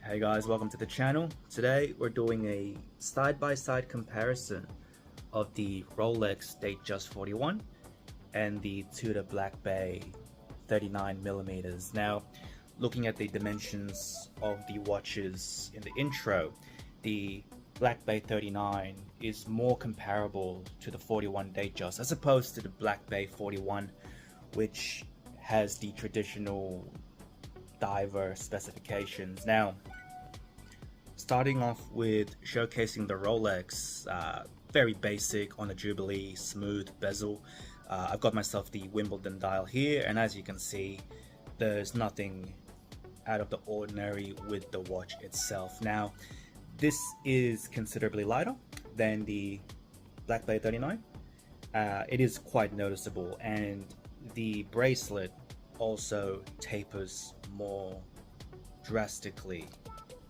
Hey guys, welcome to the channel. Today we're doing a side-by-side comparison of the Rolex Datejust 41 and the Tudor Black Bay 39mm. Now, looking at the dimensions of the watches in the intro, the Black Bay 39 is more comparable to the 41 Datejust as opposed to the Black Bay 41, which has the traditional diver specifications. Now, starting off with showcasing the Rolex, very basic on the Jubilee, smooth bezel. I've got myself the Wimbledon dial here, and as you can see, there's nothing out of the ordinary with the watch itself. Now, this is considerably lighter than the Black Bay 39. It is quite noticeable, and the bracelet also tapers more drastically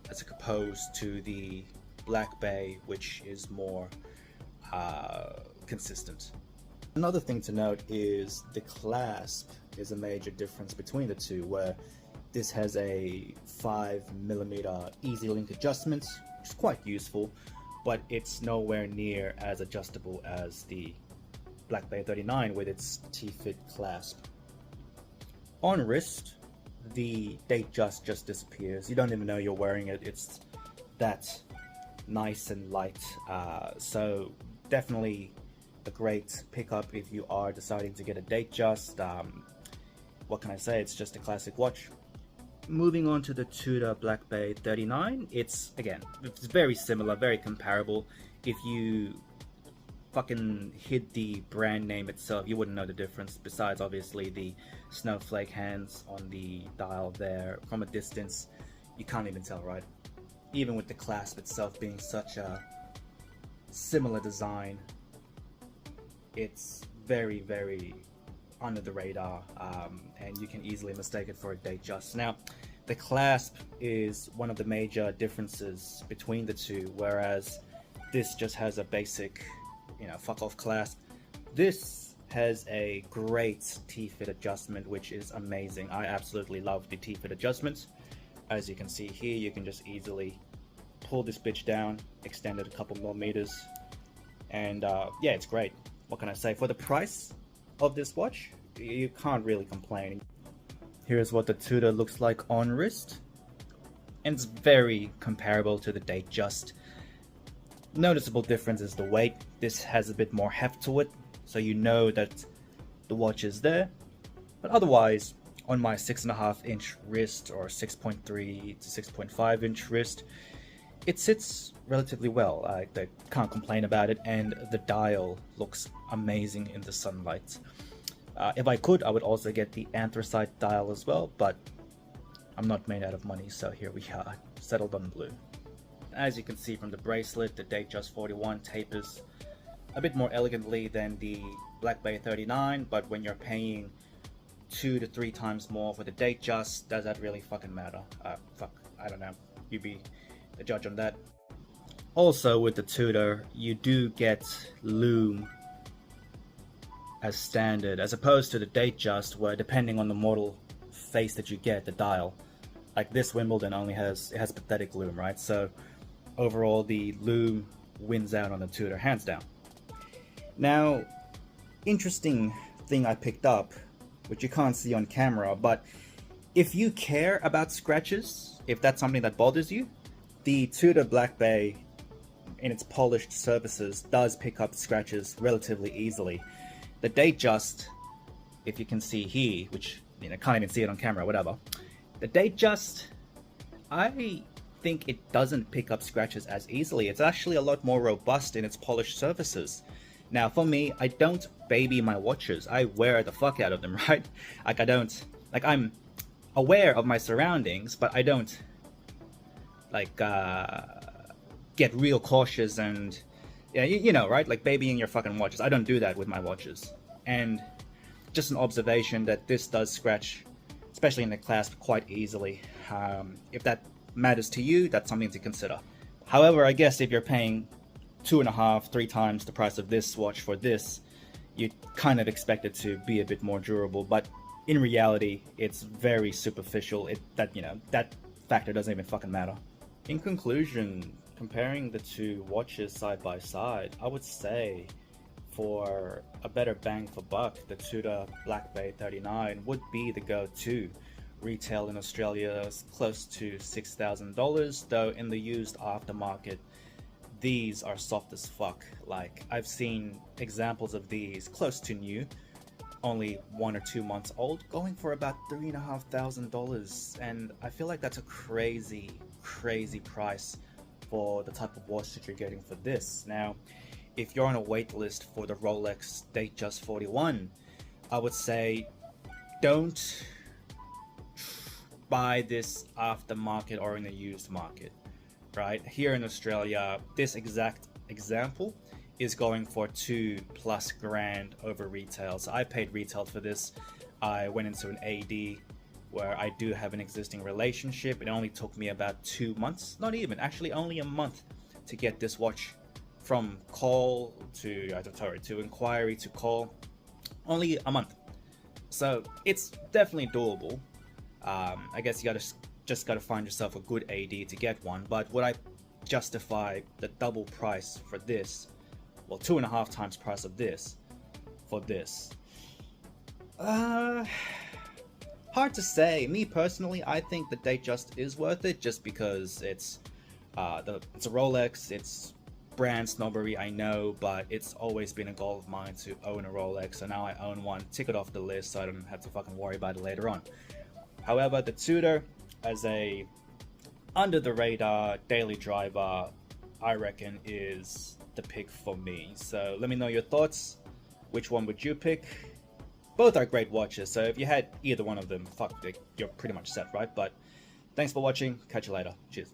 as opposed to the Black Bay, which is more consistent. Another thing to note is the clasp is a major difference between the two, where this has a 5mm easy link adjustment, which is quite useful, but it's nowhere near as adjustable as the Black Bay 39 with its T-fit clasp. On wrist, the Datejust just disappears. You don't even know you're wearing it. It's that nice and light. So definitely a great pickup if you are deciding to get a Datejust. What can I say? It's just a classic watch. Moving on to the Tudor Black Bay 39, it's very similar, very comparable. If you fucking hid the brand name itself, you wouldn't know the difference, besides obviously the snowflake hands on the dial there. From a distance, you can't even tell, right? Even with the clasp itself being such a similar design, it's very, very under the radar, and you can easily mistake it for a Datejust. Now, the clasp is one of the major differences between the two, whereas this just has a basic, fuck off clasp. This has a great T-fit adjustment, which is amazing. I absolutely love the T-fit adjustments. As you can see here, you can just easily pull this bitch down, extend it a couple more meters, and yeah, it's great. What can I say? For the price of this watch, you can't really complain. Here's what the Tudor looks like on wrist, and it's very comparable to the Datejust. Noticeable difference is the weight. This has a bit more heft to it, so you know that the watch is there. But otherwise, on my 6.5-inch wrist or 6.3 to 6.5 inch wrist, it sits relatively well. I can't complain about it, and the dial looks amazing in the sunlight. If I could, I would also get the anthracite dial as well, but I'm not made out of money, so here we are, settled on blue. As you can see from the bracelet, the Datejust 41 tapers a bit more elegantly than the Black Bay 39, but when you're paying 2 to 3 times more for the Datejust, does that really fucking matter? Fuck, I don't know. You be the judge on that. Also with the Tudor, you do get lume as standard, as opposed to the Datejust, where depending on the model face that you get, the dial, like this Wimbledon has pathetic lume, right? So overall, the lume wins out on the Tudor, hands down. Now, interesting thing I picked up, which you can't see on camera, but if you care about scratches, if that's something that bothers you, the Tudor Black Bay, in its polished surfaces, does pick up scratches relatively easily. The Datejust, if you can see here, which can't even see it on camera, whatever. The Datejust, I think it doesn't pick up scratches as easily. It's actually a lot more robust in its polished surfaces. Now, for me, I don't baby my watches. I wear the fuck out of them, right? I'm aware of my surroundings, but I don't get real cautious and right? Like babying your fucking watches. I don't do that with my watches. And just an observation that this does scratch, especially in the clasp, quite easily. If that matters to you, that's something to consider. However, I guess if you're paying 2.5, 3 times the price of this watch for this, you kind of expect it to be a bit more durable, but in reality, it's very superficial. That factor doesn't even fucking matter. In conclusion, comparing the two watches side by side, I would say for a better bang for buck, the Tudor Black Bay 39 would be the go-to. Retail in Australia is close to $6,000, though in the used aftermarket, these are soft as fuck. Like, I've seen examples of these close to new, only 1 or 2 months old, going for about $3,500, and I feel like that's a crazy price for the type of watch that you're getting for this. Now, if you're on a wait list for the Rolex Datejust 41, I would say don't buy this aftermarket or in the used market, right? Here in Australia, this exact example is going for $2+ grand over retail. So I paid retail for this. I went into an AD where I do have an existing relationship. It only took me about 2 months, not even, actually only a month to get this watch from call to, to inquiry to call, only a month. So it's definitely doable. I guess you just gotta find yourself a good AD to get one. But would I justify the double price for this? Well, 2.5 times price of this for this. Hard to say. Me personally, I think the Datejust is worth it just because it's a Rolex. It's brand snobbery, I know, but it's always been a goal of mine to own a Rolex. So now I own one. Tick it off the list so I don't have to fucking worry about it later on. However, the Tudor, as a under the radar daily driver, I reckon is the pick for me. So let me know your thoughts. Which one would you pick? Both are great watches, so if you had either one of them, fuck, you're pretty much set, right? But thanks for watching. Catch you later. Cheers.